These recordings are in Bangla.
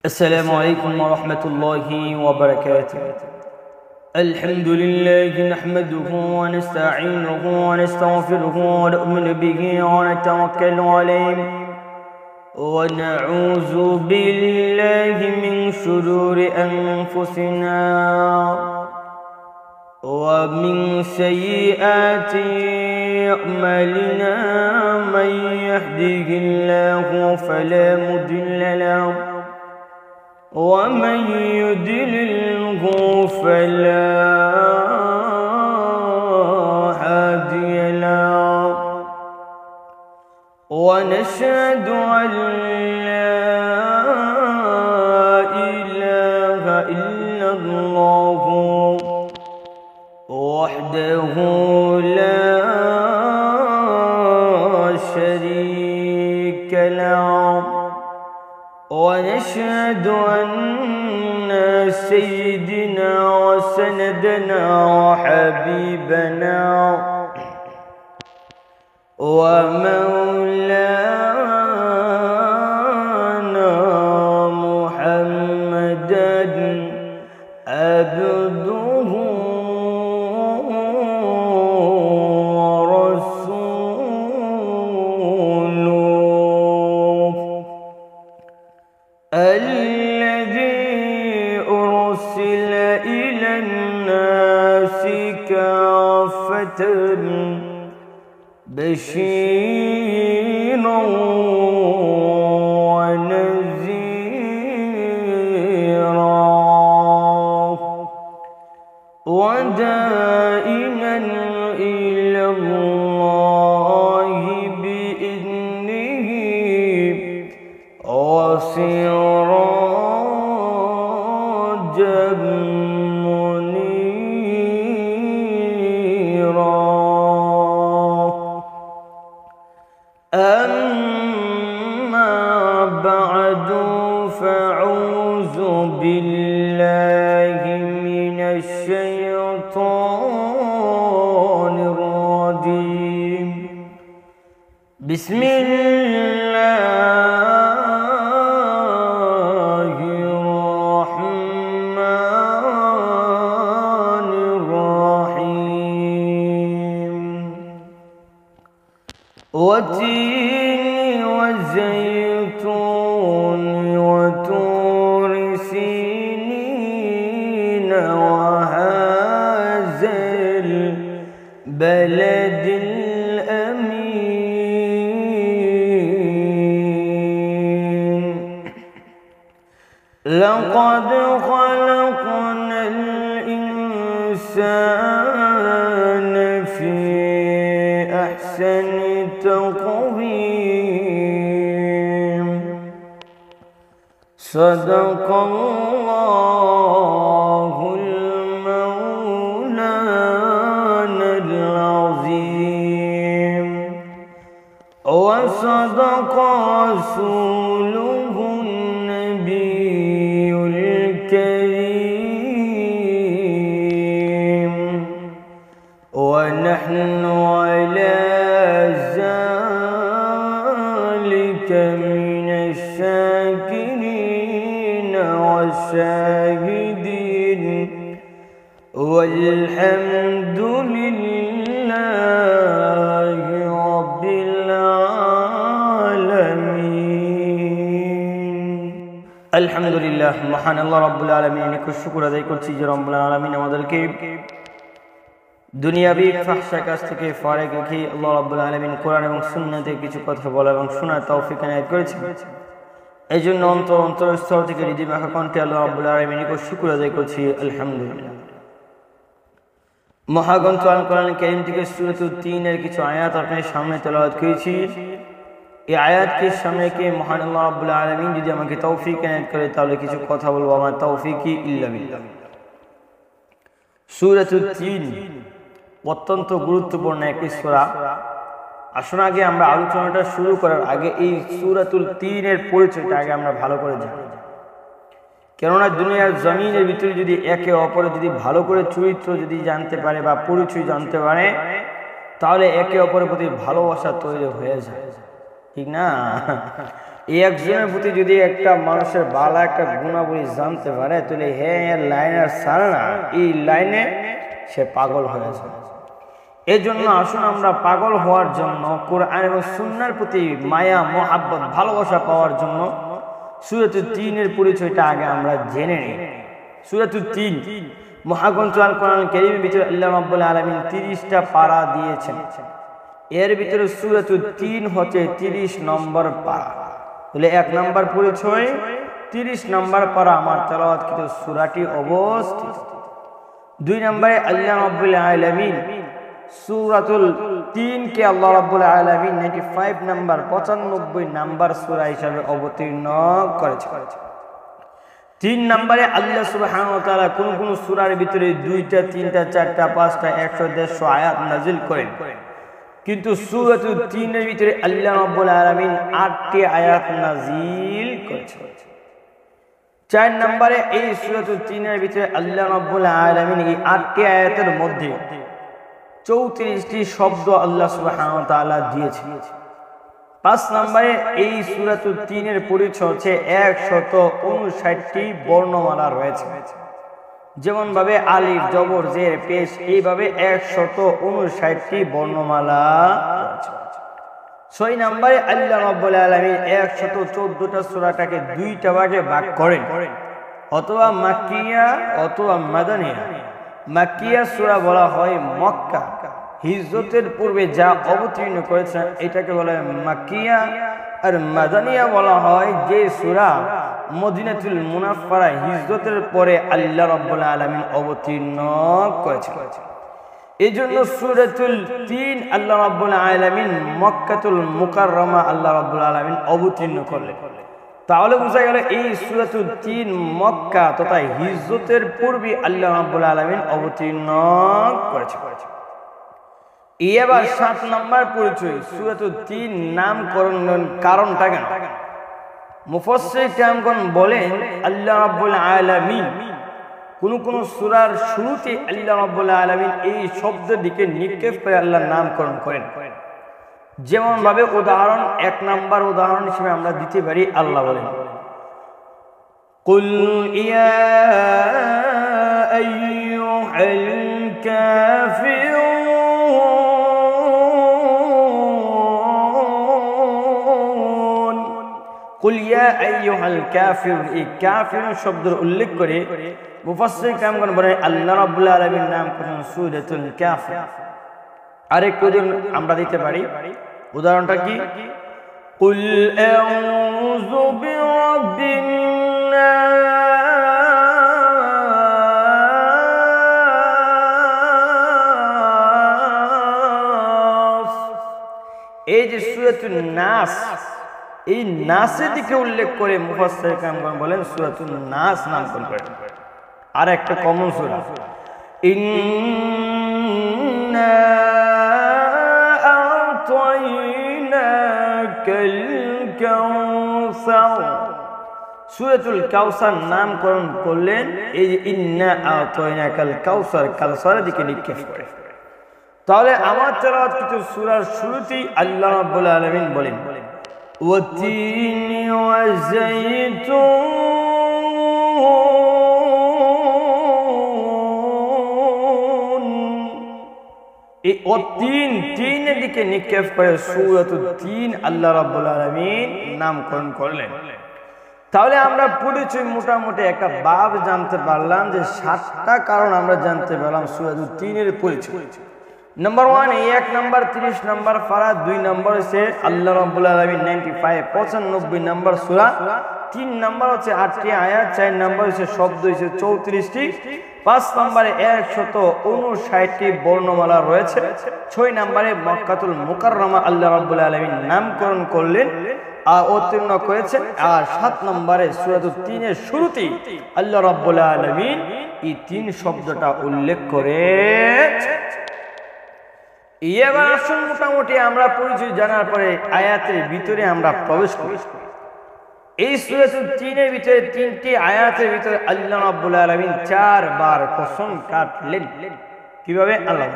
السلام عليكم ورحمة الله وبركاته. الحمد لله نحمده ونستعينه ونستغفره ونؤمن به ونتوكل عليه ونعوذ بالله من شرور أنفسنا ومن سيئات أعمالنا. من يهده الله فلا مضل له ومن يضلله فلا هادي له، ونشهد أن لا إله إلا الله وحده لا شريك له، ونشهد أن سيدنا وسندنا وحبيبنا ومولانا محمدا عبده ورسوله الذي أرسل إلى الناس كافة بشيرا ونذيرا ودائما إلى الله بإذنه وسراجا منيرا. أما بعد فأعوذ بالله من الشيطان الرجيم. بسم الله الرحمن الرحيم. والتين والزيتون وطور سينين وهذا البلد الأمين. لقد خلقنا الإنسان في أحسن تقويم. صدق الله المولانا العظيم وصدق رسوله النبي الكريم. ونحن على ذلك من الشاكرين والشاهدين والحمد لله رب العالمين. আলহামদুলিল্লাহ, মহান আল্লাহ রাব্বুল আলামিনের শুকর আদায় করছি যে রব্বুল আলামিন আমাদেরকে দুনিয়াবি ফাহশা কাজ থেকে ফারেক রেখে আল্লাহ রাব্বুল আলামিন কোরআন এবং সুন্নাতে কিছু কথা বলা এবং শোনার তৌফিক এনায়েত করেছেন। এই জন্য অন্তরস্থল থেকে হৃদয় মাখা কণ্ঠে আল্লাহ রাব্বুল আলামিনের শুকর আদায় করছি আলহামদুলিল্লাহ। মহাগ্রন্থ আল কোরআন কারীম থেকে সূরাতুত তিনের কিছু আয়াত আপনাদের সামনে তেলাওয়াত করেছি। এই আয়াতকে সামনে রেখে মহান আল্লাহ রাব্বুল আলামিন যদি আমাকে তৌফিক এনায়েত করে তাহলে কিছু কথা বলবো। আমার তৌফিকি ইল্লা বিল্লাহ। সূরাতুত তিন অত্যন্ত গুরুত্বপূর্ণ একটি সূরা। আসুন আগে আমরা আলোচনাটা শুরু করার আগে এই সূরাতুল তিনের পরিচয়টা আগে আমরা ভালো করে জানি। কেননা দুনিয়ার জমিনের ভিতরে যদি একে অপরে যদি ভালো করে চরিত্র যদি জানতে পারে বা পরিচয় জানতে পারে তাহলে একে অপরের প্রতি ভালোবাসা তৈরি হয়ে যায়, ঠিক না? এই একজনের প্রতি যদি একটা মানুষের ভালো একটা গুণাবলী জানতে পারে তাহলে হ্যাঁ লাইনের ছাড়ে না, এই লাইনে সে পাগল হয়ে যায়। এই জন্য আসুন আমরা পাগল হওয়ার জন্য কোরআন এবং সুন্নাহর প্রতি মায়া মোহাব্বত ভালোবাসা পাওয়ার জন্য সূরাতুল তিনের পরিচয়টা আগে আমরা জেনে নিই। সূরাতুল তিন মহাগ্রন্থ আল কোরআন কারীমের ভিতরে আল্লাহ রাব্বুল আলামিন 30টা পারা দিয়েছেন। এর ভিতরে সূরাতুল তিন হচ্ছে 30 নম্বর পারা। তাহলে 1 নম্বর পরিচয় 30 নম্বর পারা আমার তেলাওয়াতকৃত সূরাটি অবস্থিত। 2 নম্বরে আল্লাহ রাব্বুল আলামিন সূরাতুল তিন কে আল্লাহ রাব্বুল আলামিন 95 নম্বর 95 নম্বর সূরা হিসেবে অবতীর্ণ করেছেন। 3 নম্বরে আল্লাহ সুবহানাহু ওয়া তাআলা কোন কোন সূরার ভিতরে 2টা 3টা 4টা 5টা 100 150 আয়াত নাযিল করেন, কিন্তু সূরাতুল তিনের ভিতরে আল্লাহ রাব্বুল আলামিন 8টি আয়াত নাযিল করেছেন। 4 নম্বরে এই সূরাতুল তিনের ভিতরে আল্লাহ রাব্বুল আলামিন এই 8টি আয়াতের মধ্যে 34টি শব্দ আল্লাহ সুবহানাহু ওয়া তাআলা দিয়েছেন। 5 নম্বরে এই সূরাতুল তিনের পরিচয় হচ্ছে 159টি বর্ণমালা রয়েছে, যেমন ভাবে আলিফ জবর জের পেশ, এইভাবে 159টি বর্ণমালা রয়েছে। 6 নম্বরে আল্লাহ রাব্বুল আলামিন 114টা সূরাটাকে 2টা ভাগে ভাগ করেন, অথবা মাক্কিয়া অথবা মাদানিয়া। মাক্কিয়া সূরা বলা হয় মক্কা, হিজরতের পূর্বে যা অবতীর্ণ করেছেন এটাকে বলা হয় মাক্কিয়া। আর মাদানিয়া বলা হয় যে সূরা মদিনাতুল মুনাফফারা হিজরতের পরে আল্লাহ রাব্বুল আলামিন অবতীর্ণ করেছেন। এজন্য সূরাতুল তিন আল্লাহ রাব্বুল আলামিন মক্কাতুল মুকাররমা আল্লাহ রাব্বুল আলামিন অবতীর্ণ করলেন। তাহলে বোঝা গেল এই সূরাতুল তিন মক্কা তথা হিজরতের পূর্বে আল্লাহ রাব্বুল আলামিন অবতীর্ণ করেছেন। এবার 7 নম্বর পরিচয় সূরাতুল তিন নামকরণের কারণটা কেন? মুফাসসির কিরামগণ বলেন আল্লাহ রাব্বুল আলামিন কোন কোন সূরার শুরুতে আল্লাহ রাব্বুল আলামিন এই শব্দের দিকে নিক্ষেপ করে আল্লাহর নামকরণ করেন। যেমন ভাবে উদাহরণ 1 নম্বর উদাহরণ হিসেবে আমরা দিতে পারি, আল্লাহ বলেন কুল ইয়া আইয়ুহাল কাফিরুন। কুল ইয়া আইয়ুহাল কাফিরুন, এই কাফির শব্দের উল্লেখ করে মুফাসসির কিরামগণ বলেন আল্লাহ রাব্বুল আলামিন নাম করেন সূরাতুল কাফির। আরেক উদাহরণ আমরা দিতে পারি, উদাহরণটা কি? কুল আউযু বিরাব্বিন নাস। এই যে সূরাতুন নাস, এই নাসের দিকে উল্লেখ করে মুফাসসির কিরামগণ বলেন সূরাতুন নাস নামকরণ করেন। আর একটা কমন সূরা ইন্না আ'তাইনাকাল কাউসার। সূরাতুল কাউসার নামকরণ করলেন এই যে ইন্না আ'তাইনাকাল কাউসার, কাউসারের দিকে নিক্ষেপ করে। তাহলে আমার তেলাওয়াতকৃত সূরার শুরুতেই আল্লাহ রাব্বুল আলামিন বলেন ওয়াতিনি ওয়াযাইতুন। এই তিনের দিকে নিক্ষেপ করে সূরাতুল তিন আল্লাহ রাব্বুল আলামিন নামকরণ করলেন। তাহলে আমরা পরিচয় মোটামুটি একটা ভাব জানতে পারলাম, যে 7টা কারণ আমরা জানতে পারলাম সূরাতুল তিনের পরিচয়। নাম্বার 1 1 নম্বর 30 নম্বর পারা, 2 নম্বর হচ্ছে আল্লাহ রাব্বুল আলামিন 95 নম্বর সূরা, 3 নম্বর হচ্ছে 8টি আয়াত, 4 নম্বর হচ্ছে শব্দ হচ্ছে 34টি, 5 নম্বরে 159টি বর্ণমালা রয়েছে, 6 নম্বরে মক্কাতুল মুকাররমা আল্লাহ রাব্বুল আলামিন নামকরণ করলেন আর অবতীর্ণ করেছেন। আর 7 নম্বরে সূরাতুল তিনের শুরুতেই আল্লাহ রাব্বুল আলামিন এই 3 শব্দটা উল্লেখ করে। এবার আসুন মোটামুটি আমরা পরিচয় জানার পরে আয়াতের ভিতরে আমরা প্রবেশ করি। এই সূরাতুল তিনের ভিতরে 3টি আয়াতের ভিতরে আল্লাহ রাব্বুল আলামিন 4 বার কসম কাটলেন। কিভাবে? আল্লাহ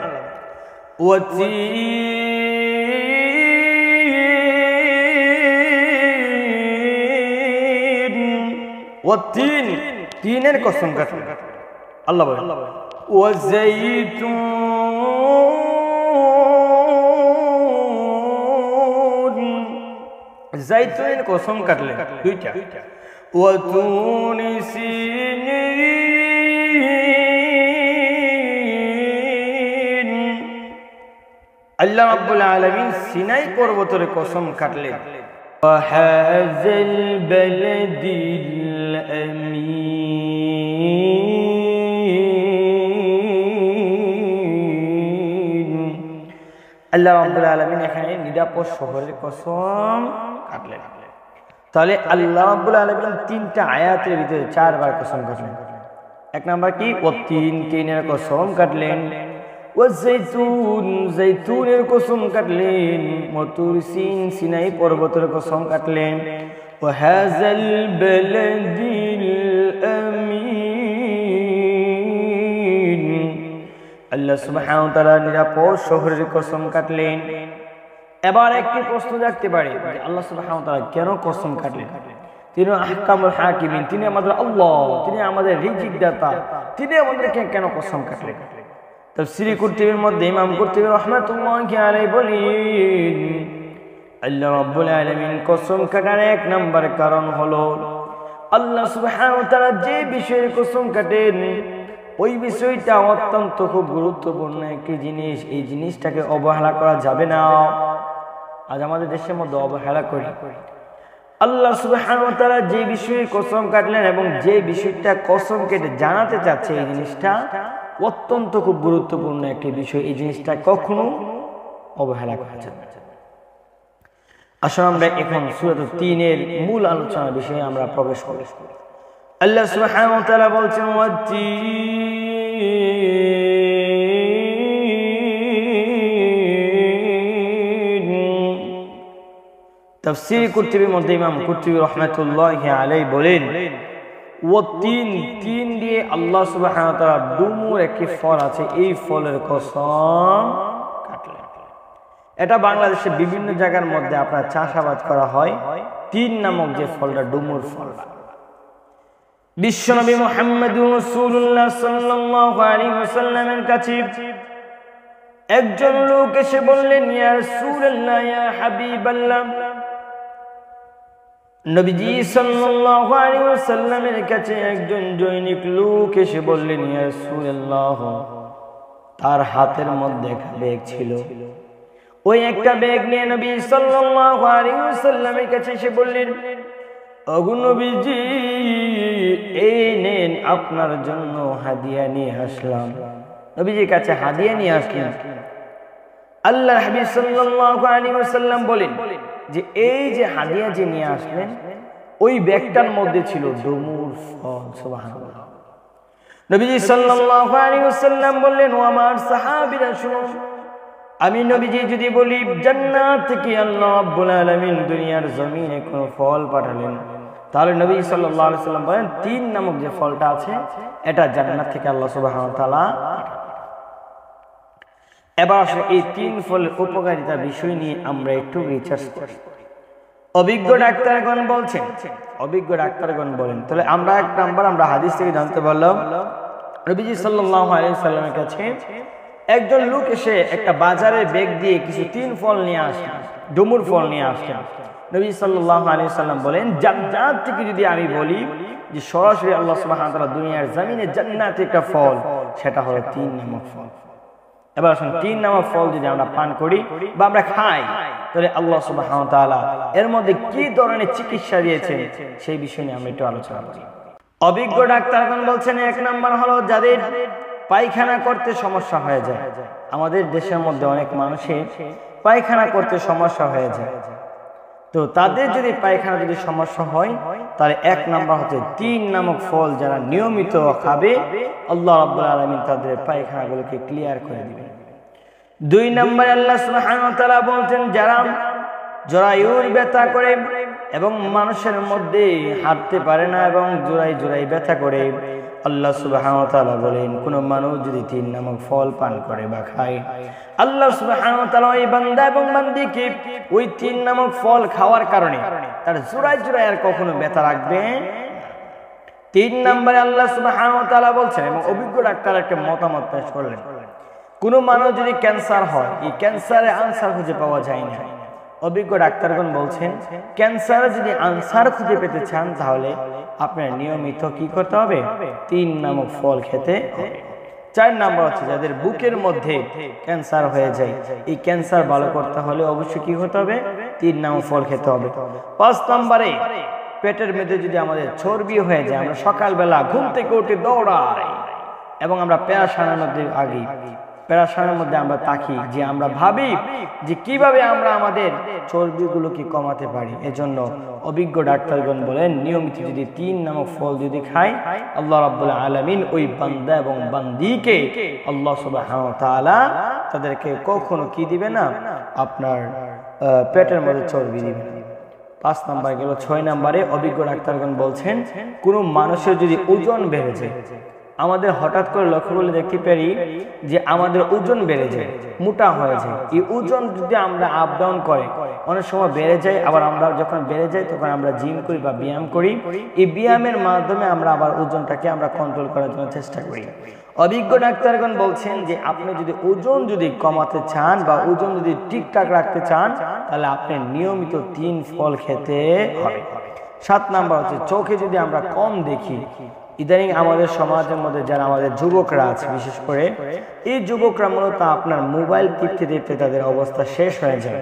ওয়াত-তিন, তিনের কসম কাটলেন। আল্লাহ বলেন ওয়াযাইতুন, জাইতুনের কসম কাটলেন দুইটা। ওয়াতুনি সিনিন, আল্লাহ রাব্বুল আলামিন সিনাই পর্বতের কসম কাটলেন। ওয়াহাযাল বালাদিল আমিন, আল্লাহ রাব্বুল আলামিন এখানে নিরাপদ শহরের কসম কাটলেন। তাহলে আল্লাহ রাব্বুল আলামিন তিনটা আয়াতের ভিতরে চারবার কসম কাটলেন। এক নাম্বার কি? ওয়াত-তিন, তিনের কসম কাটলেন। ওয়াযাইতুন, জাইতুনের কসম কাটলেন। ওয়াতুর সিন, সিনাই পর্বতের কসম কাটলেন। ওয়াহাযাল বালাদিল আমিন, আল্লাহ সুবহানাহু ওয়া তাআলা নিরাপদ শহরের কসম কাটলেন। এবার একটি প্রশ্ন রাখতে পারে যে আল্লাহ সুবহানাহু ওয়া তাআলা কেন কসম কাটলেন? তিনি আহকামুল হাকিমিন, তিনি আমাদের আল্লাহ, তিনি আমাদের রিজিক দাতা, তিনি আমাদেরকে কেন কসম কাটলেন? তাফসীরে কুরতুবীর মধ্যে ইমাম কুরতুবী রাহমাতুল্লাহি আলাইহি বলেন, আল্লাহ রাব্বুল আলামিন কসম কাটার এক নাম্বার কারণ হলো আল্লাহ সুবহানাহু ওয়া তাআলা যে বিষয়ের কসম কাটেন ওই বিষয়টা অত্যন্ত খুব গুরুত্বপূর্ণ একটি জিনিস। এই জিনিসটাকে অবহেলা করা যাবে না। আজ আমাদের দেশের মধ্যে অবহেলা করি। আল্লাহ সুবহানাহু ওয়া তাআলা যে বিষয়ে কসম কাটলেন এবং যে বিষয়টা কসম কেটে জানাতে চাচ্ছে এই জিনিসটা অত্যন্ত খুব গুরুত্বপূর্ণ একটি বিষয়। এই জিনিসটা কখনো অবহেলা করা যাবে না। আসলে আমরা এখন সূরা ৩-এর মূল আলোচনার বিষয়ে আমরা প্রবেশ করি। আল্লাহ সুবহানাহু ওয়া তাআলা বলছেন তাফসীর কুরতুবীর মধ্যে ইমাম কুরতুবী রাহমাতুল্লাহি আলাইহি বলেন ওয়াত-তিন, তিন দিয়ে আল্লাহ সুবহানাহু ওয়া তাআলা ডুমুর একটি ফল আছে, এই ফলের কসম কাটলেন। এটা বাংলাদেশের বিভিন্ন জায়গার মধ্যে আপনার চাষাবাদ করা হয়। তিন নামক যে ফলটা, ডুমুর ফল। বিশ্বনবী মুহাম্মদুর রাসূলুল্লাহ সাল্লাল্লাহু আলাইহি ওয়াসাল্লামের কাছে একজন লোক এসে বললেন, ইয়া রাসূলুল্লাহ, ইয়া হাবিবাল্লাহ, নবীজি সাল্লাল্লাহু আলাইহি ওয়াসাল্লামের কাছে একজন জনৈক লোক এসে বললেন, ইয়া রাসূলুল্লাহ, তার হাতের মধ্যে একটা ব্যাগ ছিল। ওই একটা ব্যাগ নিয়ে নবী সাল্লাল্লাহু আলাইহি ওয়াসাল্লামের কাছে এসে বললেন, ওগো নবীজি, এই নেন আপনার জন্য হাদিয়া নিয়ে আসলাম। নবীজির কাছে হাদিয়া নিয়ে আসলেন। আল্লাহর হাবিব সাল্লাল্লাহু আলাইহি ওয়াসাল্লাম বলেন যে এই যে হাদিয়া যে নিয়ে আসলেন ওই ব্যাগটার মধ্যে ছিল ডুমুর ফল। সুবহানাল্লাহ। নবীজি সাল্লাল্লাহু আলাইহি ওয়াসাল্লাম বললেন, ও আমার সাহাবীরা শুনুন, আমি নবীজি যদি বলি জান্নাত থেকে আল্লাহ রাব্বুল আলামিন দুনিয়ার জমিনে কোন ফল পাঠালেন, তাহলে নবী সাল্লাল্লাহু আলাইহি ওয়াসাল্লাম বলেন তিন নামক যে ফলটা আছে এটা জান্নাত থেকে আল্লাহ সুবহানাহু ওয়া তাআলা। এবার আসলে এই তিন ফলের উপকারিতা বিষয় নিয়ে আমরা একটু রিসার্চ করি। অভিজ্ঞ ডাক্তারগণ বলছেন, অভিজ্ঞ ডাক্তারগণ বলেন, তাহলে আমরা এক নাম্বার আমরা হাদিস থেকে জানতে পারলাম নবীজি সাল্লাল্লাহু আলাইহি ওয়াসাল্লামের কাছে একজন লোক এসে একটা বাজারে ব্যাগ দিয়ে কিছু তিন ফল নিয়ে আসেন, ডুমুর ফল নিয়ে আসেন। নবী সাল্লাল্লাহু আলাইহি ওয়াসাল্লাম বলেন, জান্নাত থেকে যদি আমি বলি যে সরাসরি আল্লাহ সুবহানাহু ওয়া তাআলা দুনিয়ার জমিনে জান্নাতে একটা ফল, সেটা হলো তিন নামক ফল। এবার আসুন, তিন নামক ফল যদি আমরা পান করি বা আমরা খাই, তাহলে আল্লাহ সুবহানাহু ওয়া তাআলা এর মধ্যে কি ধরনের চিকিৎসা দিয়েছেন সেই বিষয় নিয়ে আমরা একটু আলোচনা করি। অভিজ্ঞ ডাক্তারগণ বলছেন, এক নাম্বার হলো যাদের পায়খানা করতে সমস্যা হয়ে যায়। আমাদের দেশের মধ্যে অনেক মানুষের পায়খানা করতে সমস্যা হয়ে যায়, তো তাদের যদি পায়খানা যদি সমস্যা হয় তাহলে এক নাম্বার হচ্ছে তিন নামক ফল যারা নিয়মিত খাবে আল্লাহ রাব্বুল আলামিন তাদের পায়খানাগুলোকে ক্লিয়ার করে দিবেন। দুই নম্বরে আল্লাহ সুবহানাহু ওয়া তাআলা বলছেন, যারা জরায়ুর ব্যথা করে এবং মানুষের মধ্যে হাঁটতে পারে না এবং জোড়ায় জোড়ায় ব্যথা করে, আল্লাহ সুবহানাহু ওয়া তাআলা বলেন কোন মানুষ যদি তিন নামক ফল পান করে বা খায়, আল্লাহ সুবহানাহু ওয়া তাআলা ওই বান্দা এবং বান্দীকে ওই তিন নামক ফল খাওয়ার কারণে তার জোড়ায় জোড়ায় আর কখনো ব্যথা রাখবে। 3 নম্বরে আল্লাহ সুবহানাহু ওয়া তাআলা বলছেন, এবং অভিজ্ঞ ডাক্তার একটা মতামত পেশ করলেন, কোন মানুষ যদি ক্যান্সার হয়, এই ক্যান্সারের আনসার খুঁজে পাওয়া যায় না। অভিজ্ঞ ডাক্তারগণ বলছেন, ক্যান্সারে যদি আনসার খুঁজে পেতে চান তাহলে আপনার নিয়মিত কি করতে হবে? 3 নামক ফল খেতে হবে। 4 নাম্বার হচ্ছে যাদের বুকের মধ্যে ক্যান্সার হয়ে যায়, এই ক্যান্সার ভালো করতে হলে অবশ্যই কি হতে হবে? 3 নামক ফল খেতে হবে। 5 নম্বরে পেটের মধ্যে যদি আমাদের চর্বি হয়ে যায়, আমরা সকালবেলা ঘুম থেকে উঠে দৌড়াই এবং আমরা পেরাশানের মধ্যে আমরা তাকি, যে আমরা ভাবি যে কিভাবে আমরা আমাদের চর্বিগুলোকে কমাতে পারি। এজন্য অভিজ্ঞ ডাক্তারগণ বলেন, নিয়মিত যদি 3 নামক ফল যদি খাই, আল্লাহ রাব্বুল আলামিন ওই বান্দা এবং বান্দিকে আল্লাহ সুবহানাহু ওয়া তাআলা তাদেরকে কখনো কি দিবে না? আপনার পেটের মধ্যে চর্বি দিবে। 5 নাম্বার গেল। 6 নম্বরে অভিজ্ঞ ডাক্তারগণ বলছেন, কোন মানুষের যদি ওজন বেড়ে যায়, আমাদের হঠাৎ করে লক্ষ্য করলে দেখতে পারি যে আমাদের ওজন বেড়ে যায়, মোটা হয়ে যায়। এই ওজন যদি আমরা আপ ডাউন করে, অনেক সময় বেড়ে যায়, আবার আমরা যখন বেড়ে যায় তখন আমরা জিম করি বা ব্যায়াম করি, এই ব্যায়ামের মাধ্যমে আমরা আবার ওজনটাকে আমরা কন্ট্রোল করার জন্য চেষ্টা করি। অভিজ্ঞ ডাক্তারগণ বলছেন যে আপনি যদি ওজন যদি কমাতে চান বা ওজন যদি ঠিকঠাক রাখতে চান, তাহলে আপনি নিয়মিত 3 ফল খেতে হবে। 7 নাম্বার হচ্ছে চোখে যদি আমরা কম দেখি, ইদানিং আমাদের সমাজের মধ্যে যারা আমাদের যুবকরা আছে, বিশেষ করে এই যুবকরা মূলত আপনার মোবাইল টিপতে টিপতে তাদের অবস্থা শেষ হয়ে যায়।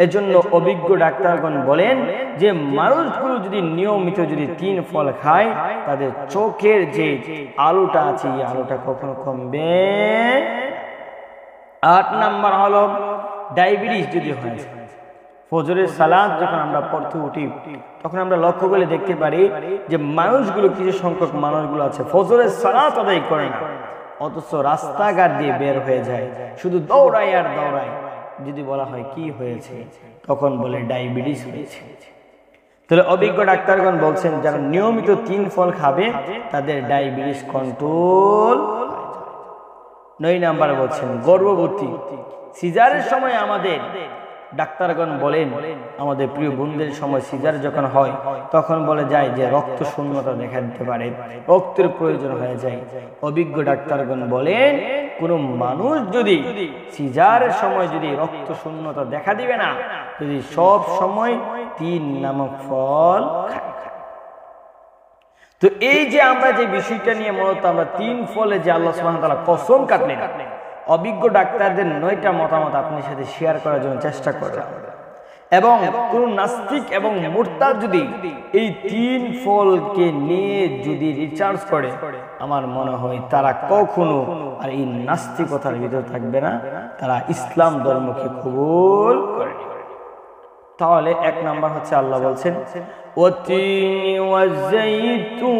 এজন্য অভিজ্ঞ ডাক্তারগণ বলেন যে মানুষগুলো যদি নিয়মিত যদি 3 ফল খায়, তাদের চোখের যে আলোটা আছে এই আলোটা কখনো কমবে। 8 নাম্বার হলো ডায়াবেটিস যদি হয়, ফজরের সালাত যখন আমরা পড়তে উঠি তখন আমরা লক্ষ্য করে দেখতে পারি যে মানুষগুলো, কিছু সংখ্যক মানুষগুলো আছে ফজরের সালাত আদায় করে না, অথচ রাস্তাঘাট দিয়ে বের হয়ে যায়, শুধু দৌড়ায় আর দৌড়ায়। যদি বলা হয় কি হয়েছে, তখন বলে ডায়াবেটিস হয়েছে। তাহলে অভিজ্ঞ ডাক্তারগণ বলছেন যারা নিয়মিত 3 ফল খাবে তাদের ডায়াবেটিস কন্ট্রোল। 9 নাম্বার বলছেন গর্ভবতী সিজারের সময় আমাদের ডাক্তারগণ বলেন, আমাদের প্রিয় বোনদের সময় সিজার যখন হয় তখন বলে যায় যে রক্ত শূন্যতা দেখা দিতে পারে, রক্তের প্রয়োজন হয়ে যায়। অভিজ্ঞ ডাক্তারগণ বলেন কোনো মানুষ যদি সিজারের সময় যদি রক্ত শূন্যতা দেখা দিবে না, যদি সব সময় 3 নামক ফল খায়। তো এই যে আমরা যে বিষয়টা নিয়ে মূলত আমরা 3 ফলে যে আল্লাহ সুবহানাহু ওয়া তাআলা কসম কাটলেন, অভিজ্ঞ ডাক্তারদের 9টা মতামত আপনার সাথে শেয়ার করার জন্য চেষ্টা করলাম। এবং কোন নাস্তিক এবং মুরতাদ যদি এই 3 ফলকে নিয়ে যদি রিচার্জ করে, আমার মনে হয় তারা কখনো আর এই নাস্তিকতার ভিতর থাকবে না, তারা ইসলাম ধর্মকে কবুল করে। তাহলে 1 নাম্বার হচ্ছে আল্লাহ বলছেন ওয়াতিনি ওয়াজাইতুন।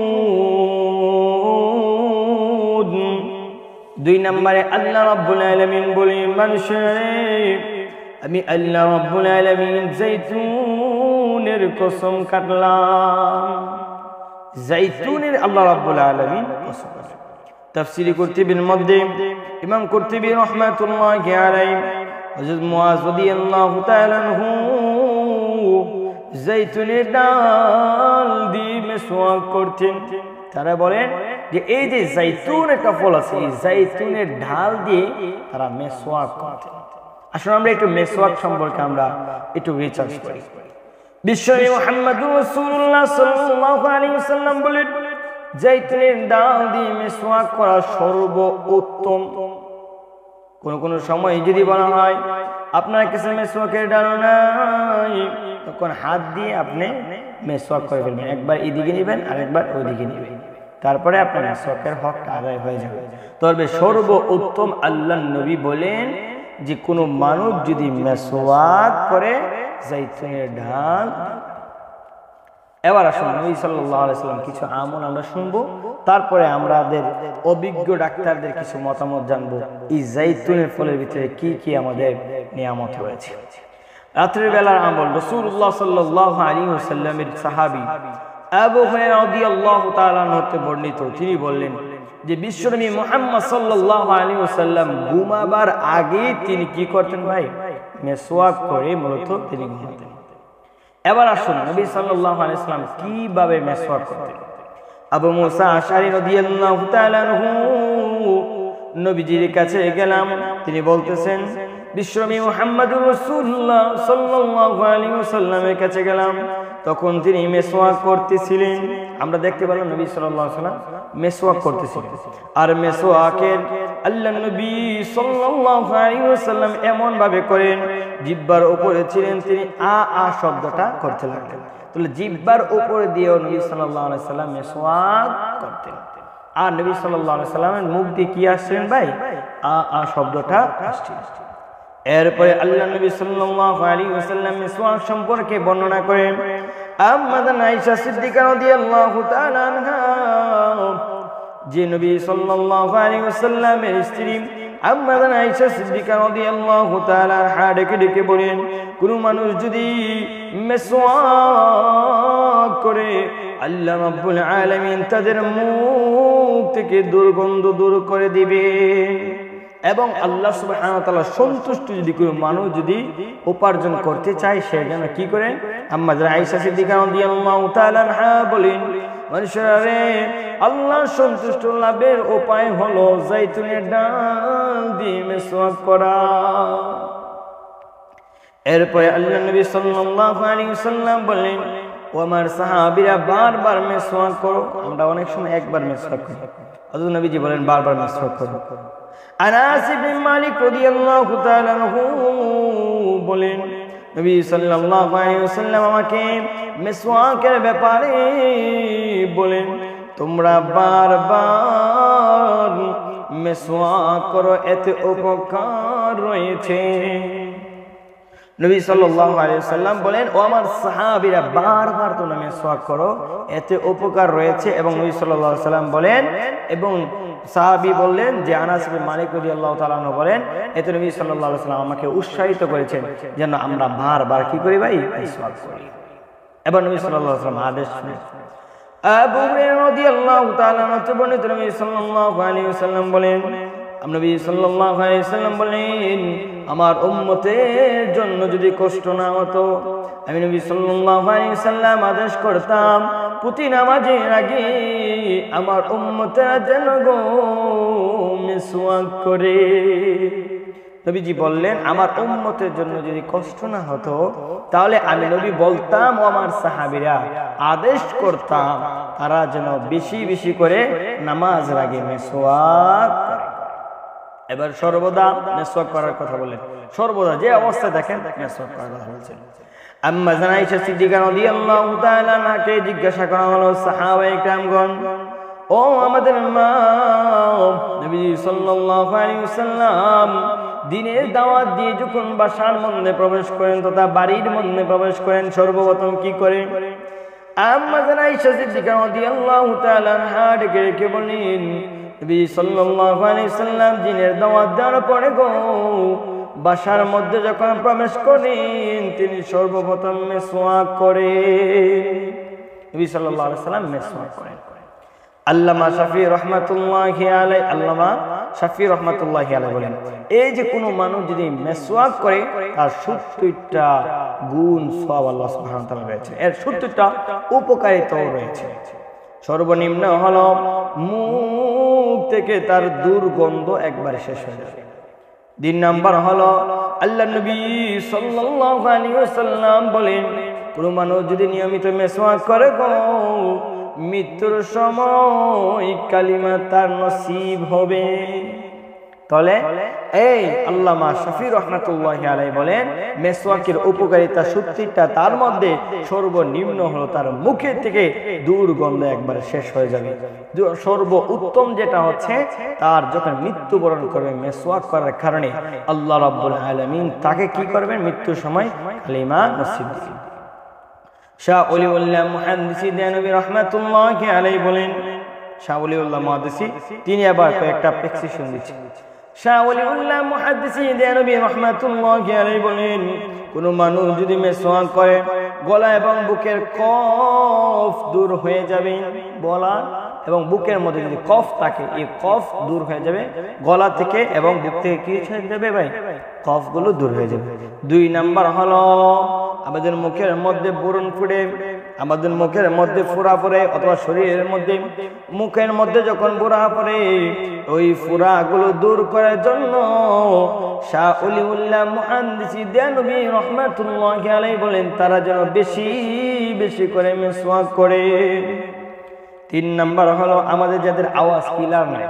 2 নম্বরে আল্লাহ রাব্বুল আলামিন বলি, মানুষের আমি আল্লাহ রাব্বুল আলামিন জাইতুনের কসম কাটলাম। জাইতুনের আল্লাহ রাব্বুল আলামিন কসম। তাফসীরে কুরতুবীর মধ্যে ইমাম কুরতুবী রাহমাতুল্লাহি আলাইহি হযরত মুআজ রাদিয়াল্লাহু তাআলা আনহু জাইতুনের ডাল দিয়ে মিসওয়াক করতেন। তারা বলেন যে এই যে জাইতুন একটা ফল আছে, এই জাইতুনের ঢাল দিয়ে তারা মিসওয়াক করতেন। আসলে আমরা একটু মিসওয়াক সম্পর্কে আমরা একটু রিসার্চ করি। বিশ্বনবী মুহাম্মদুর রাসূলুল্লাহ সাল্লাল্লাহু আলাইহি ওয়াসাল্লাম বলেন জাইতুনের ডাল দিয়ে মিসওয়াক করা সর্বোত্তম। কোন সময় যদি বলা হয় আপনার কাছে মিসওয়াকের ডাল নাই, তখন হাত দিয়ে আপনি মিসওয়াক করে ফেলবেন। একবার এদিকে নেবেন আর একবার ওইদিকে নেবেন, তারপরে আপনার মিসওয়াকের হকটা আদায় হয়ে যাবে। তবে সর্বোত্তম আল্লাহর নবী বলেন যে কোনো মানুষ যদি মিসওয়াক করে জাইতুনের ঢাল। এবার আসুন নবী সাল্লাল্লাহু আলাইহি ওয়াসাল্লাম কিছু আমল আমরা শুনবো, তারপরে আমাদের অভিজ্ঞ ডাক্তারদের কিছু মতামত জানবো এই জাইতুনের ফলের ভিতরে কি কি আমাদের নিয়ামত রয়েছে। রাতের বেলার আমল রাসূলুল্লাহ সাল্লাল্লাহু আলাইহি ওয়াসাল্লামের সাহাবী আবু হুরায়রা রাদিয়াল্লাহু তাআলা হতে বর্ণিত, তিনি বললেন যে বিশ্বনবী মুহাম্মদ সাল্লাল্লাহু আলাইহি ওয়াসাল্লাম ঘুমাবার আগে তিনি কি করতেন ভাই? মিসওয়াক করে মূলত তিনি ঘুমাতেন। এবার আসুন নবী সাল্লাল্লাহু আলাইহি ওয়াসাল্লাম কিভাবে মিসওয়াক করতেন। আবু মুসা আশআরী রাদিয়াল্লাহু তাআলা আনহু নবীজির কাছে গেলাম, তিনি বলতেছেন বিশ্বনবী মুহাম্মদুর রাসূলুল্লাহ সাল্লাল্লাহু আলাইহি ওয়াসাল্লামের কাছে গেলাম, তখন তিনি মেসওয়াক করতেছিলেন। আমরা দেখতে পেলাম নবী সাল্লাল্লাহু আলাইহি ওয়াসাল্লাম মেসওয়াক করতেছিলেন। আর মেসওয়াকের আল্লাহর নবী সাল্লাল্লাহু আলাইহি ওয়াসাল্লাম এমন ভাবে করেন, জিহ্বার উপরে ছিলেন তিনি আ শব্দটা করতে লাগলেন। তাহলে জিহ্বার উপরে দিয়েও নবী সাল্লাল্লাহু আলাইহি ওয়াসাল্লাম মেসওয়াক করতেন। আর নবী সাল্লাল্লাহু আলাইহি ওয়াসাল্লামের মুখ দিয়ে কি আসছেন ভাই? আ শব্দটা আসছে। এরপরে আল্লাহ নবী সাল্লাল্লাহু আলাইহি ওয়াসাল্লাম মিসওয়াক সম্পর্কে বর্ণনা করেন। আম্মাদান আয়েশা সিদ্দিকা রাদিয়াল্লাহু তাআলা আনহা, যে নবী সাল্লাল্লাহু আলাইহি ওয়াসাল্লামের স্ত্রী আম্মাদান আয়েশা সিদ্দিকা রাদিয়াল্লাহু তাআলা আনহা ডেকে বলেন, কোন মানুষ যদি মিসওয়াক করে আল্লাহ রাব্বুল আলামিন তাদের মুখ থেকে দুর্গন্ধ দূর করে দিবে। এবং আল্লাহ সুবহানাহু ওয়া তাআলা সন্তুষ্ট যদি কোনো মানুষ যদি উপার্জন করতে চায়, সে যেন কি করে? আম্মা আয়েশা সিদ্দিকা রাদিয়াল্লাহু তাআলা আনহা বলেন, মানুষেরা রে, আল্লাহ সন্তুষ্ট লাভের উপায় হলো জাইতুনের ডাল দিয়ে মিসওয়াক করা। এরপরে আল্লাহ নবী সাল্লাল্লাহু আলাইহি ওয়াসাল্লাম বলেন, ও আমার সাহাবীরা বারবার মিসওয়াক করো। আমরা অনেক সময় একবার মিসওয়াক করি, হযরত নবীজি বলেন বারবার মিসওয়াক করো। আনাস ইবনে মালিক রাদিয়াল্লাহু তাআলা আনহু বলেন, নবী সাল্লাল্লাহু আলাইহি ওয়াসাল্লাম আমাকে মিসওয়াকের ব্যাপারে বলেন, তোমরা বারবার মিসওয়াক করো, এতে উপকার রয়েছে। নবী সাল্লাল্লাহু আলাইহি ওয়াসাল্লাম বলেন, ও আমার সাহাবীরা বারবার তোমরা মিসওয়াক করো, এতে উপকার রয়েছে। এবং নবী সাল্লাল্লাহু আলাইহি ওয়াসাল্লাম বলেন, এবং সাহাবী বললেন যে আনাস ইবনে মালিক রাদিয়াল্লাহু তাআলা আনহু বলেন, এতে নবী সাল্লাল্লাহু আলাইহি ওয়াসাল্লাম আমাকে উৎসাহিত করেছেন যেন আমরা বারবার কি করি ভাই? মিসওয়াক করি। এবং নবী সাল্লাল্লাহু আলাইহি ওয়াসাল্লাম আদেশ শুনে আবু হুরায়রা রাদিয়াল্লাহু তাআলা আনহু বর্ণিত, নবী সাল্লাল্লাহু আলাইহি ওয়াসাল্লাম বলেন, নবী সাল্লাল্লাহু আলাইহি ওয়াসাল্লাম বলেন, আমার উম্মতের জন্য যদি কষ্ট না হতো, আমি নবী সাল্লাল্লাহু আলাইহি ওয়াসাল্লাম আদেশ করতাম প্রতি নামাজের আগে আমার উম্মতেরা যেন গো মিসওয়াক করে। নবীজি বললেন, আমার উম্মতের জন্য যদি কষ্ট না হতো, তাহলে আমি নবী বলতাম ও আমার সাহাবীরা আদেশ করতাম তারা যেন বেশি বেশি করে নামাজের আগে মিসওয়াক করে। এবার সর্বদা মিসওয়াক করার কথা বলেন, সর্বদা যে অবস্থায় দেখেন মিসওয়াক করার কথা বলছেন। আম্মা আয়েশা সিদ্দিকা রাদিয়াল্লাহু তাআলা আনহাকে জিজ্ঞাসা করা হলো, সাহাবায়ে কেরামগণ, ও আমাদের মা, নবী সাল্লাল্লাহু আলাইহি ওয়াসাল্লাম দ্বীনের দাওয়াত দিয়ে যখন বাসার মধ্যে প্রবেশ করেন তথা বাড়ির মধ্যে প্রবেশ করেন, সর্বপ্রথম কি করেন? আম্মা আয়েশা সিদ্দিকা রাদিয়াল্লাহু তাআলা আনহা ডেকে বলেন, নবী সাল্লাল্লাহু আলাইহি ওয়াসাল্লাম দ্বীনের দাওয়াত দেওয়ার পরে গো বাসার মধ্যে যখন প্রবেশ করেন, তিনি সর্বপ্রথম মিসওয়াক করেন। নবী সাল্লাল্লাহু আলাইহি ওয়াসাল্লাম মিসওয়াক করেন। আল্লামা শাফি রাহমাতুল্লাহি আলাইহি, আল্লামা শাফি রাহমাতুল্লাহি আলাইহি বলেন, এই যে কোনো মানুষ যদি মিসওয়াক করে তার 70টা গুণ সওয়াব আল্লাহ সুবহানাহু ওয়া তাআলা রয়েছে, এর 70টা উপকারিতাও রয়েছে। সর্বনিম্ন হলো মুখ থেকে তার দুর্গন্ধ একবার শেষ হয়ে যাবে। 2 নাম্বার হলো আল্লাহ নবী সাল্লাল্লাহু আলাইহি ওয়াসাল্লাম বলেন, কোন মানুষ যদি নিয়মিত মিসওয়াক করে গো মৃত্যুর সময় কালিমা তার নসিব হবে। তাহলে এই আল্লামা শাফি রাহমাতুল্লাহি আলাইহি বলেন, মিসওয়াকের উপকারিতা 70টা, তার মধ্যে সর্বনিম্ন হলো তার মুখে থেকে দুর্গন্ধ একবার শেষ হয়ে যাবে। সর্ব উত্তম যেটা হচ্ছে তার যখন মৃত্যুবরণ করবে মিসওয়াক করার কারণে আল্লাহ রাব্বুল আলামিন তাকে কি করবেন? মৃত্যুর সময় কালিমা নসিব দিবেন। শাহ ওলিউল্লাহ মুহাদ্দিসি দেনবী রাহমাতুল্লাহি আলাইহি বলেন, শাহ ওলিউল্লাহ মুহাদ্দিসি তিনি আবার কয়েকটা প্রেসক্রিপশন দিচ্ছেন। শাহ ওলিউল্লাহ মুহাদ্দিসি দেনবী রাহমাতুল্লাহি আলাইহি বলেন, কোন মানুষ যদি মিসওয়াক করে গলা এবং বুকের কফ দূর হয়ে যাবে। গলা এবং বুকের মধ্যে যদি কফ থাকে, এই কফ দূর হয়ে যাবে গলা থেকে এবং বুক থেকে। কি হয়ে যাবে ভাই? কফগুলো দূর হয়ে যাবে। 2 নাম্বার হলো আমাদের মুখের মধ্যে ব্রণ ফুটে আমাদের মুখের মধ্যে ফোঁড়া পড়ে অথবা শরীরের মধ্যে মুখের মধ্যে যখন ফোঁড়া পড়ে ওই ফোঁড়াগুলো দূর করার জন্য শাহ ওলিউল্লাহ মুহাদ্দিস দেনবী রাহমাতুল্লাহি আলাইহি বলেন তারা যেন বেশি বেশি করে মিসওয়াক করে। 3 নাম্বার হলো আমাদের যাদের আওয়াজ ক্লিয়ার নাই,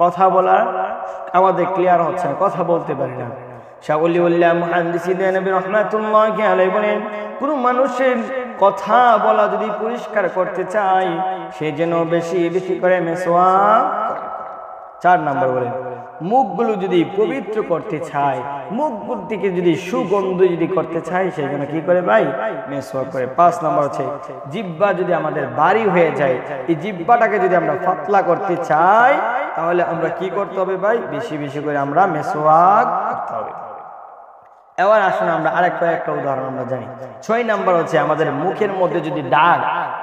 কথা বলা আমাদের ক্লিয়ার হচ্ছে না, কথা বলতে পারি না। শাহ ওলিউল্লাহ মুহাদ্দিস দেনবী রাহমাতুল্লাহি আলাইহি বলেন কোন মানুষের কথা বলা যদি পরিষ্কার করতে চায় সে যেন বেশি বেশি করে মিসওয়াক করে। 4 নাম্বার বলেন মুখগুলো যদি পবিত্র করতে চায়, মুখগুলো থেকে যদি সুগন্ধ যদি করতে চায় সে যেন কি করে ভাই মিসওয়াক করে। 5 নাম্বার হচ্ছে জিহ্বা যদি আমাদের ভারী হয়ে যায়, এই জিহ্বাটাকে যদি আমরা পাতলা করতে চাই তাহলে আমরা কি করতে হবে ভাই বেশি বেশি করে আমরা মিসওয়াক করতে হবে। এবার আসুন আমরা আরেকটা উদাহরণ আমরা জানি। 6 নাম্বার হচ্ছে আমাদের মুখের মধ্যে যদি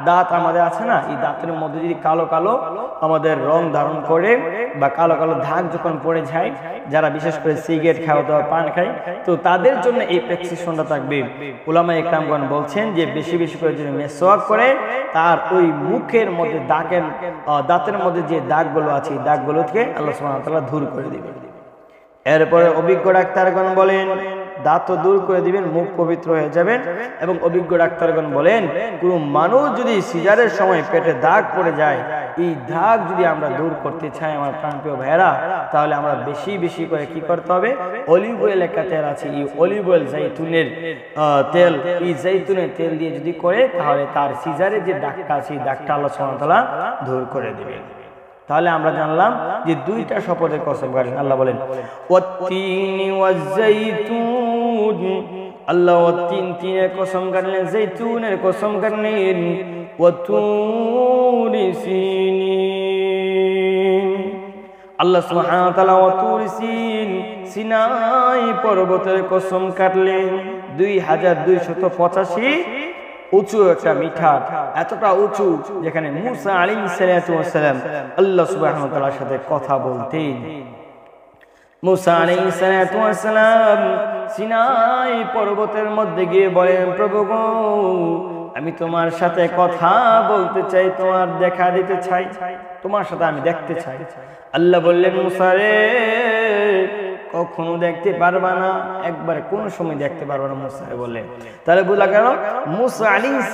দাঁত আমাদের আছে না, এই দাঁতের মধ্যে যদি কালো কালো আমাদের রং ধারণ করে বা কালো কালো দাগ যখন পড়ে যায়, যারা বিশেষ করে সিগারেট খায় অথবা পান খায়, তো তাদের জন্য এই প্রেসক্রিপশনটা থাকবে। উলামায়ে কেরামগণ বলছেন যে বেশি বেশি করে যদি মিসওয়াক করে তার ওই মুখের মধ্যে দাঁতের মধ্যে যে দাগগুলো আছে এই দাগগুলোকে আল্লাহ সুবহানাহু ওয়া তাআলা দূর করে দিবেন। এরপরে অভিজ্ঞ ডাক্তারগণ বলেন দাঁত দূর করে দিবেন, মুখ পবিত্র হয়ে যাবেন। এবং অভিজ্ঞ ডাক্তারগণ বলেন কোন মানুষ যদি সিজারের সময় পেটে দাগ পড়ে যায়, এই দাগ যদি আমরা দূর করতে চাই আমার প্রাণপ্রিয় ভাইয়েরা, তাহলে আমরা বেশি বেশি করে কি করতে হবে, অলিভ অয়েল একটা তেল আছে, এই অলিভ অয়েল জাইতুনের তেল, এই জাইতুনের তেল দিয়ে যদি করে তাহলে তার সিজারের যে দাগটা আছে এই দাগটা আল্লাহ সুবহানাহু ওয়া তাআলা দূর করে দিবেন। তাহলে আমরা জানলাম যে 2টা শপথের কসম করেন। আল্লাহ বলেন ওয়াত্তিনি ওয়াজ-জাইতুন, আল্লাহ তিনের কসম কাটলেন, জাইতুনের কসম কাটলেন, ওয়াতুরি সিনিন, আল্লাহ সুবহানাহু ওয়া তাআলা ওয়াতুরি সিনাই পর্বতের কসম কাটলেন। 2285 উঁচু একটা মিঠার, এতটা উঁচু যেখানে মুসা আলাইহিস সালাম আল্লাহ সুবহানাহু ওয়া তাআলার সাথে কথা বলতেন। মুসা আলাইহিস সালাম সিনাই পর্বতের মধ্যে গিয়ে বলেন প্রভু গো আমি তোমার সাথে কথা বলতে চাই, তোমার দেখা দিতে চাই, তোমার সাথে আমি দেখতে চাই। আল্লাহ বললেন মুসা রে কখনো দেখতে পারবা না, একবার কোন সময় দেখতে পারবা না মুসা বললেন। তাহলে বুঝলা গেল মুসা আলাইহিস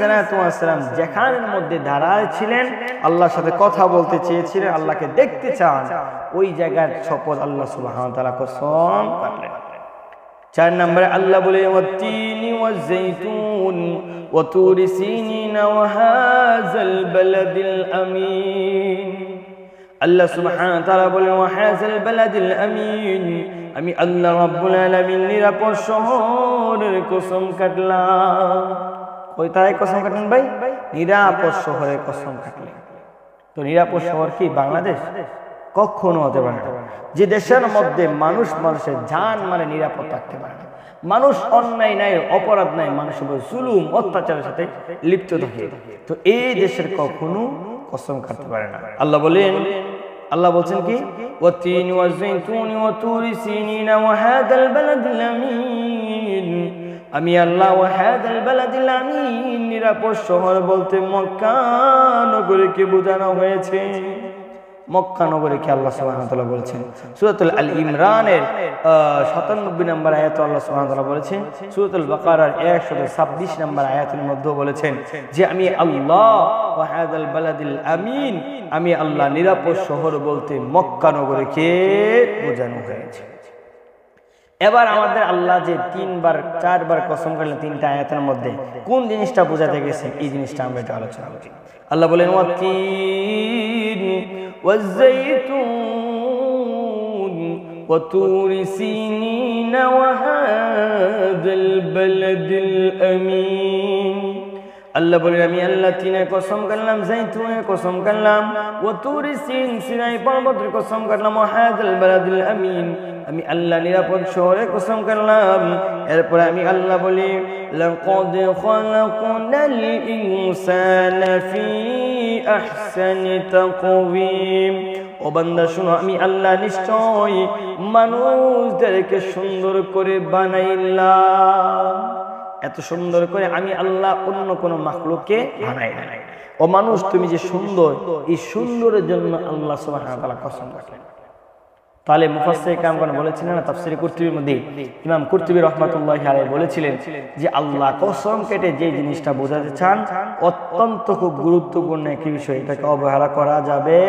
সালাম যেখানের মধ্যে দাঁড়ায় ছিলেন আল্লাহর সাথে কথা বলতে চেয়েছিলেন, আল্লাহকে দেখতে চান, ওই জায়গার শপথ আল্লাহ সুবহানাহু ওয়া তাআলা কসম কাটলেন। 4 নম্বরে আল্লাহ বলে ওয়াত্তিনি ওয়াজ-জাইতুন ওয়া তুরি সিনিন ওয়া হাযাল বালাদিল আমিন। আল্লাহ সুবহানাহু ওয়া তাআলা বলেন ওয়া হাযাল বালাদিল আমিন, আমি আল্লাহ রাব্বুল আলামিন নিরাপদ শহরের কসম কাটলাম। কোথায় কসম কাটলেন ভাই? নিরাপদ শহরের কসম কাটলেন। তো নিরাপদ শহর কি বাংলাদেশ? কখনো হতে পারে না। যে দেশের মধ্যে মানুষের জান মানে নিরাপদ থাকতে পারে না, মানুষ অন্যায় নাই, অপরাধ নাই, মানুষের উপর জুলুম অত্যাচারের সাথে লিপ্ত থাকে, তো এই দেশের কখনো কসম কাটতে পারে না। আল্লাহ বলছেন কি ওয়াত্তিনি ওয়াজ-জাইতুনি ওয়া তুরি সিনিন ওয়া হাযাল বালাদিল আমিন, আমি আল্লাহ ওয়া হাযাল বালাদিল আমিন, নিরাপদ শহর বলতে মক্কা নগরীকে বোঝানো হয়েছে। মক্কা নগরীকে আল্লাহ সুবহানাহু ওয়া তাআলা বলেছেন সূরাতুল আল ইমরানের 97 নম্বর আয়াতে আল্লাহ সুবহানাহু ওয়া তাআলা বলেছেন, সূরাতুল বাকারার 126 নম্বর আয়াতের মধ্যে বলেছেন যে আমি আল্লাহ ওয়া হাযাল বালাদিল আমিন, আমি আল্লাহ নিরাপদ শহর বলতে মক্কা নগরীকে বোঝানো হয়েছে। এবার আমাদের আল্লাহ যে 4বার কসম করলেন 3টা আয়াতের মধ্যে কোন জিনিসটা বোঝাতে গেছে এই জিনিসটা আমরা একটু আলোচনা করি। আল্লাহ বলেন ওয়াত্তিন ওয়াজ-জাইতুন ওয়া তুরি সিনিন ওয়া হাযাল বালাদিল আমিন। আল্লাহ বলেন আমি আল্লাহ তিনের কসম করলাম, জাইতুনের কসম করলাম, ওয়া তুরি সিনাই পর্বতের কসম করলাম, ওয়া হাযাল বালাদিল আমিন, আমি আল্লাহ নিরাপদ শহরের কসম করলাম। এরপরে আমি আল্লাহ বলি লাকাদ খালাকনাল ইনসানা ফি আহসানি তাকওয়িম, ও বান্দা শুনো আমি আল্লাহ নিশ্চয় মানুষদেরকে সুন্দর করে বানাইলাম। এত সুন্দর করে আমি আল্লাহ অন্য কোনো মাখলুককে বানাই নাই। ও মানুষ তুমি যে সুন্দর, এই সুন্দরের জন্য আল্লাহ সুবহানাহু ওয়া তাআলা কসম কাটলেন। তাহলে মুফাসসির কিরামগণ বলেছিলেন না, তাফসীর কুরতুবীর মধ্যে ইমাম কুরতুবী রাহমাতুল্লাহি আলাইহি বলেছিলেন যে আল্লাহ কসম কেটে যে জিনিসটা বোঝাতে চান অত্যন্ত খুব গুরুত্বপূর্ণ একটি বিষয়, এটাকে অবহেলা করা যাবে।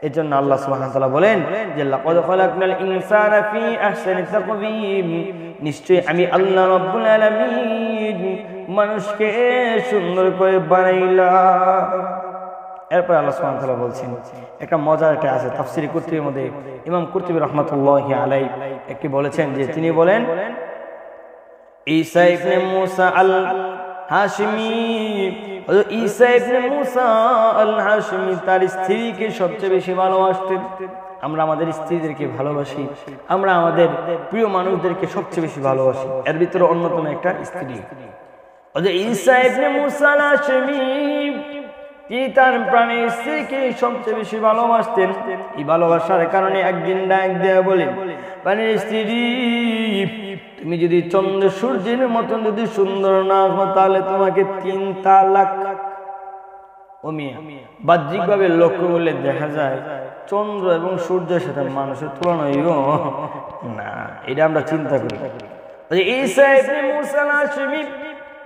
এজন্য আল্লাহ সুবহানাহু ওয়া তাআলা বলেন যে লাকাদ খালাকনাল ইনসানা ফি আহসানি তাকওয়িম, নিশ্চয়ই আমি আল্লাহ রাব্বুল আলামিন মানুষকে সুন্দর করে বানাইলাম। এরপর আল্লাহ সুবহানাহু ওয়া তাআলা বলছেন একটা মজার একটা আছে তাফসীর কুরতুবীর মধ্যে ইমাম কুরতুবী রাহমাতুল্লাহি আলাইহি একটি বলেছেন যে তিনি বলেন ঈসা ইবনে মুসা আল হাশিমি, ঈসা ইবনে মুসা আল হাশিমি তার স্ত্রীকে সবচেয়ে বেশি ভালোবাসতেন। আমরা আমাদের স্ত্রীদেরকে ভালোবাসি, আমরা আমাদের প্রিয় মানুষদেরকে সবচেয়ে বেশি ভালোবাসি, এর ভিতরে অন্যতম একটা স্ত্রী। ঈসা ইবনে মুসা আল হাশিমি তিনি তার প্রাণের স্ত্রীকে সবচেয়ে বেশি ভালোবাসতেন। এই ভালোবাসার কারণে একদিন ডাক দেয়া বলেন, প্রাণের স্ত্রী তুমি যদি চন্দ্র সূর্যের মতন যদি সুন্দর না হও তাহলে তোমাকে 3 তালাক। ও মিয়া, বাহ্যিক ভাবে লক্ষ্য করলে দেখা যায় চন্দ্র এবং সূর্যের সাথে মানুষের তুলনা না, এটা আমরা চিন্তা করি। ঈসা ইবনে মুসা আল হাশিমি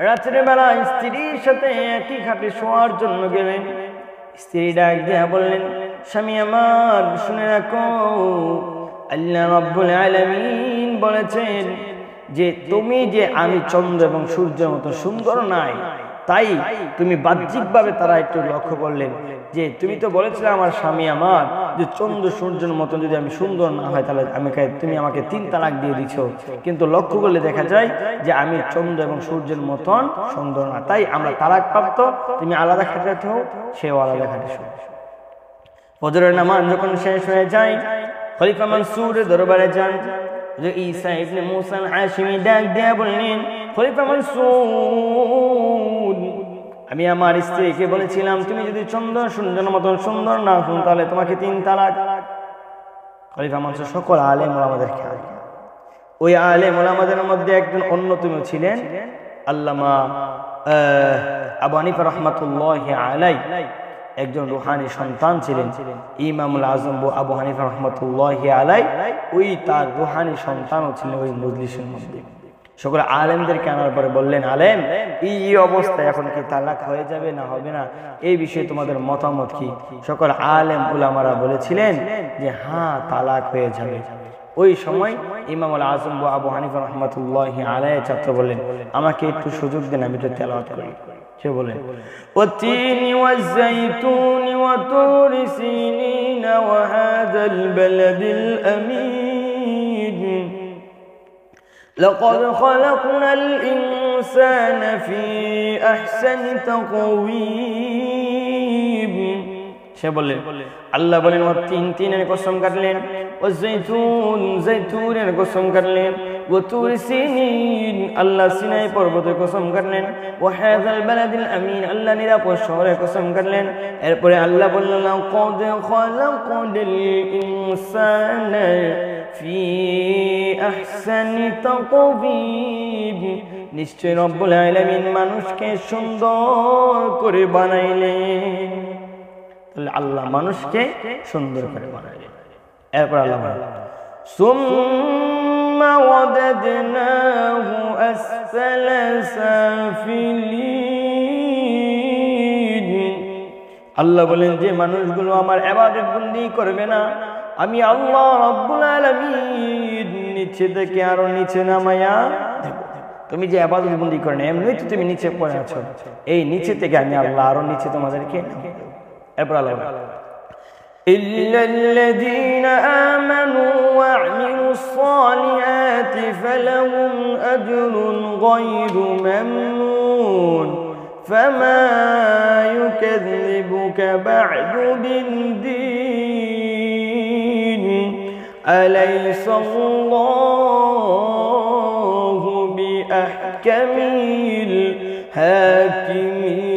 রাতের বেলা স্ত্রীর সাথে একই খাটে শোয়ার জন্য গেলেন। স্ত্রী ডাক দিয়া বললেন, স্বামী আমার শুনে রাখো, আল্লাহ রাব্বুল আলামিন বলেছেন যে তুমি যে আমি চন্দ্র এবং সূর্যের মতো সুন্দর নাই, তাই তুমি বাহ্যিকভাবে তারা একটু লক্ষ্য করলেন যে তুমি তো বলেছিলে আমার স্বামী আমার যে চন্দ্র সূর্যের মতো যদি আমি সুন্দর না হয় তাহলে তুমি আমাকে 3 তালাক দিয়ে দিচ্ছ, কিন্তু লক্ষ্য করলে দেখা যায় যে আমি চন্দ্র এবং সূর্যের মতন সুন্দর না, তাই আমরা তালাক প্রাপ্ত, তুমি আলাদা খাটে হও, সেও আলাদা খাটে শো। ফজরের নামাজ যখন শেষ হয়ে যায় খলিফা মনসুরের দরবারে যান। ঈসা ইবনে মুসা আল হাশিমি ডাক দিয়ে বললেন, খলিফা মনসুর আমি আমার স্ত্রীকে বলেছিলাম তুমি যদি চন্দ্র সূর্যের মতন সুন্দর না হও তাহলে তোমাকে 3 তালাক। খলিফা মনসুর সকল আলেম ওলামাদের খেয়াল, ওই আলেম ওলামাদের মধ্যে একজন অন্যতম ছিলেন আল্লামা আবু হানিফা রাহমাতুল্লাহি আলাইহি, একজন রুহানি সন্তান ছিলেন ইমামুল আজম আবু হানিফা রাহমাতুল্লাহি আলাইহি, ওই তার রুহানি সন্তানও ছিলেন ওই মজলিসের মধ্যে। সকল আলেমদেরকে আনার পরে বললেন, আলেম এই অবস্থায় এখন কি তালাক হয়ে যাবে না হবে না, এই বিষয়ে তোমাদের মতামত কি? সকল আলেম উলামারা বলেছিলেন যে হ্যাঁ তালাক হয়ে যাবে। ওই সময় ইমামুল আজম আবু হানিফা রাহমাতুল্লাহি আলাইহি ছাত্র বললেন, আমাকে একটু সুযোগ দেন, আমি একটু তেলাওয়াত করি। সে বলেন, ওয়াতিনি ওয়াযাইতুনি ওয়া তুরি সিনিনা ওয়া হাযাল বালাদিল আমিন লাকাদ খালাকনাল ইনসানা ফি আহসানি তাকওয়িম। সে বললেন, আল্লাহ বলেন তিনের কসম কাটলেন, ওয়াযাইতুন যাইতুনের কসম কাটলেন, ওয়া তুরি সিনিন আল্লাহ সিনাই পর্বতের কসম কাটলেন, ওয়া হাযাল বালাদিল আমিন আল্লাহ নিরাপদ শহরের কসম কাটলেন। এরপরে আল্লাহ বললেন, লাকাদ খালাকনাল ইনসানা ফি আহসানি তাকওয়িম, নিশ্চয় রব্বুল আলামিন মানুষকে সুন্দর করে বানাইলেন। তাহলে আল্লাহ মানুষকে সুন্দর করে বানাইলেন। এরপর আল্লাহ বলেন, সুম্মা ওয়াদাদনাহু আসফালা সাফিলিন। আল্লাহ বলেন যে মানুষগুলো আমার ইবাদত বন্দেগী করবে না, আমি আল্লাহ রাব্বুল আলামিন নিচে থেকে আরো নিচে নামায়া দেব। তুমি যে ইবাদত বন্দেগী করো না, এমনি তো তুমি নিচে পড়ে আছো, এই নিচে থেকে আমি আল্লাহ আরো নিচে তোমাদেরকে নামাবো। এরপর আল্লাহ ইল্লাল্লাযীনা আমানু ওয়া আমিলুস সালিহাতি ফালাহুম আজরুন গায়রু মামনুন ফামা ইউকাযযিবুকা বা'দু বিদ্দীন আলাইসাল্লাহু বিআহকামিল হাকিমিন।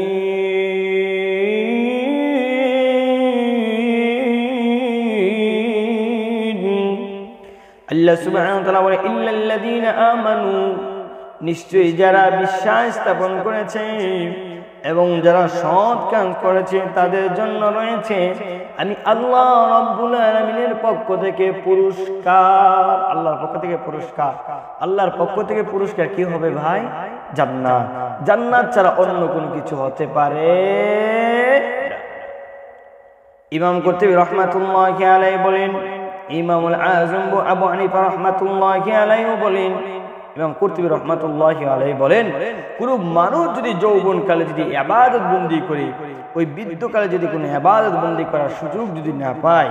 আল্লাহ সুবহানাহু ওয়া তাআলা বলেন, ইল্লাল্লাযীনা আমানু, নিশ্চয়ই যারা বিশ্বাস স্থাপন করেছে এবং যারা সৎ কাজ করেছে তাদের জন্য রয়েছে আমি আল্লাহ রাব্বুল আলামিনের পক্ষ থেকে পুরস্কার। আল্লাহর পক্ষ থেকে পুরস্কার, আল্লাহর পক্ষ থেকে পুরস্কার কি হবে ভাই? জান্নাত। জান্নাত ছাড়া অন্য কোনো কিছু হতে পারে। ইমাম কুরতুবী রাহমাতুল্লাহি আলাইহি বলেন, ইমামুল আযম আবু হানিফা রাহমাতুল্লাহি আলাইহি বলেন, ইমাম কুরতুবী রাহমাতুল্লাহি আলাইহি বলেন, কোন মানুষ যদি যৌবনকালে যদি ইবাদত বন্দি করে ওই বৃদ্ধকালে যদি কোনো ইবাদত বন্দি করার সুযোগ যদি না পায়,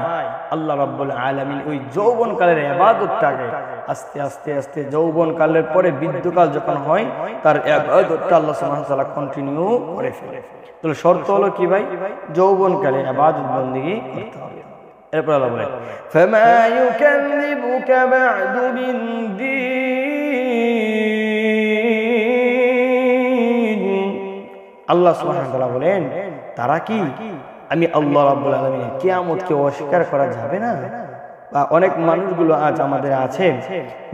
আল্লাহ রাব্বুল আলামিন ওই যৌবনকালের ইবাদতটাকে আস্তে আস্তে আস্তে যৌবনকালের পরে বৃদ্ধকাল যখন হয় তার ইবাদতটা আল্লাহ সুবহানাহু ওয়া তাআলা কন্টিনিউ করে ফেলে। তাহলে শর্ত হলো কি ভাই? যৌবনকালে ইবাদত বন্দেগী করতে হবে। এরপর আল্লাহ বলেন ফামা ইউকাযযিবুকা বা'দু বিদ্দীন। আল্লাহ সুবহানাহু ওয়া তাআলা বলেন তারা কি আমি আল্লাহ রাব্বুল আলামিনের কিয়ামতকে অস্বীকার করা যাবে না? বা অনেক মানুষগুলো আজ আমাদের আছে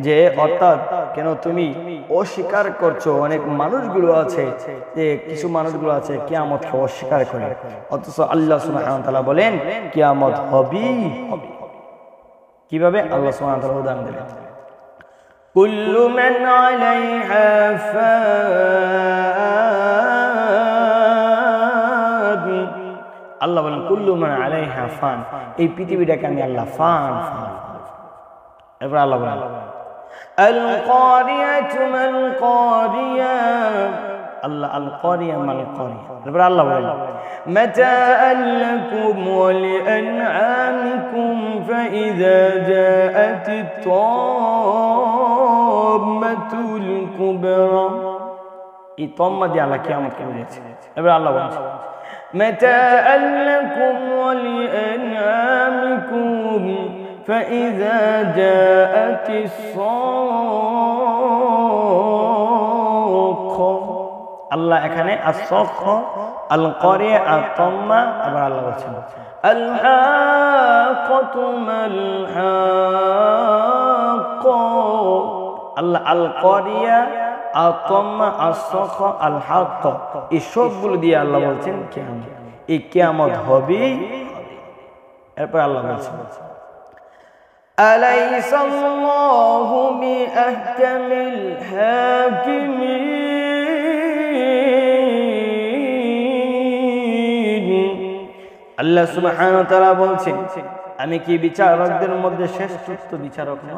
যে অর্থাৎ কেন তুমি অস্বীকার করছো? অনেক মানুষগুলো আছে যে কিছু মানুষগুলো আছে কিয়ামতকে অস্বীকার করে, অথচ আল্লাহ সুবহানাহু ওয়া তাআলা বলেন কিয়ামত হবেই হবে। কিভাবে? আল্লাহ সুবহানাহু ওয়া তাআলা উদাহরণ দিলেন, কুল্লু মান আলাইহা ফান। আল্লাহ বলেন কুল্লু মান আলাইহা ফান, এই পৃথিবীটাকে আমি আল্লাহ ফান ফান। এরপর আল্লাহ বলেন আল কারিয়াতু মাল কারিয়া। আল্লাহ আল কারিয়া মাল কারিয়া। এরপর আল্লাহ বলেন মাতাআন লাকুম ওয়া লিআনআমিকুম ফাইযা জাআতিত তাম্মাতুল কুবরা। এই তাম্মা দিয়ে আল্লাহ কিয়ামতকে বুঝিয়েছে। এরপর আল্লাহ বলেন متاعا لكم ولأنعامكم فإذا جاءت الصاخة। আল্লাহ এখানে as-sakha আল কারিয়া আত-তাম্মা। আবার আল্লাহ বলছেন আল হাক্কাতু মাল হাক্কা। আল্লাহ আল কারিয়া আত-তাম্মা as-sakha আল হাক্কা এই সবগুলো দিয়ে আল্লাহ বলছেন কিয়ামত, এই কিয়ামত হবেই হবে। এরপর আল্লাহ বলছেন আলাইসাল্লাহু বিআহকামিল হাকিমিন। আল্লাহ সুবহানাহু ওয়া তাআলা বলছেন আমি কি বিচারকদের মধ্যে শ্রেষ্ঠ বিচারক নই?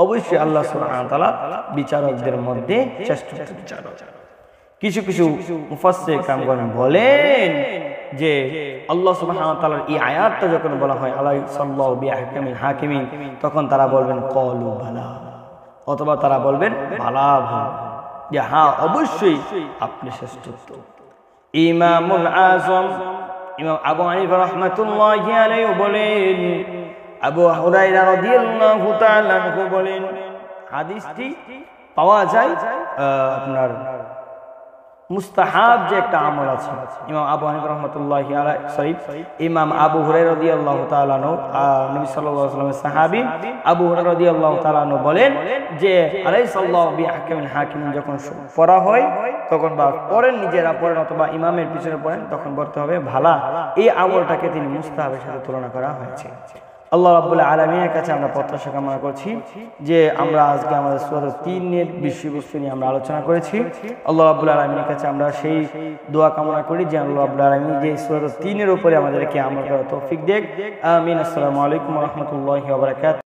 অবশ্যই আল্লাহ সুবহানাহু ওয়া তাআলা বিচারকদের মধ্যে শ্রেষ্ঠ বিচারক। কিছু কিছু মুফাসসির কামগণ বলেন যে আল্লাহ সুবহানাহু ওয়া তাআলার এই আয়াতটা যখন বলা হয় আলাইসাল্লাহু বিআহকামিল হাকিমিন, তখন তারা বলবেন ক্বালু বালা, অথবা তারা বলবেন বালা ভালো, যে হ্যাঁ অবশ্যই আপনি শ্রেষ্ঠ। ইমামুল আযম ইমাম আবু হানিফা রাহমাতুল্লাহি আলাইহি বলেন, আবু হুরায়রা রাদিয়াল্লাহু তাআলা আনহু বলেন, হাদিসটি পাওয়া যায় আপনার মুস্তাহাব যে একটা আমল আছে। ইমাম আবু হানিফা রাহমাতুল্লাহি আলাইহি ইমাম আবু হুরায়রা রাদিয়াল্লাহু তাআলা আনহু নবী সাল্লাল্লাহু আলাইহি ওয়াসাল্লামের সাহাবী আবু হুরায়রা রাদিয়াল্লাহু তাআলা আনহু বলেন যে আলাইসাল্লাহু বিআহকামিল হাকিমিন যখন পড়া হয় তখন বা পড়েন, নিজেরা পড়েন অথবা ইমামের পিছনে পড়েন, তখন বলতে হবে ভালা। এই আমলটাকে তিনি মুস্তাহাবের সাথে তুলনা করা হয়েছে। আল্লাহ রাব্বুল আলামিনের কাছে আমরা প্রত্যাশা কামনা করছি যে আমরা আজকে আমাদের সূরা ৩ এর বিষয়বস্তু নিয়ে আমরা আলোচনা করেছি। আল্লাহ রাব্বুল আলামিনের কাছে আমরা সেই দোয়া কামনা করি যে আল্লাহ রাব্বুল আলামিন যে সূরা ৩ এর উপরে আমাদেরকে আমল করার তৌফিক দেন। আমিন। আসসালামু আলাইকুম ওয়া রাহমাতুল্লাহি ওয়া বারাকাতুহু।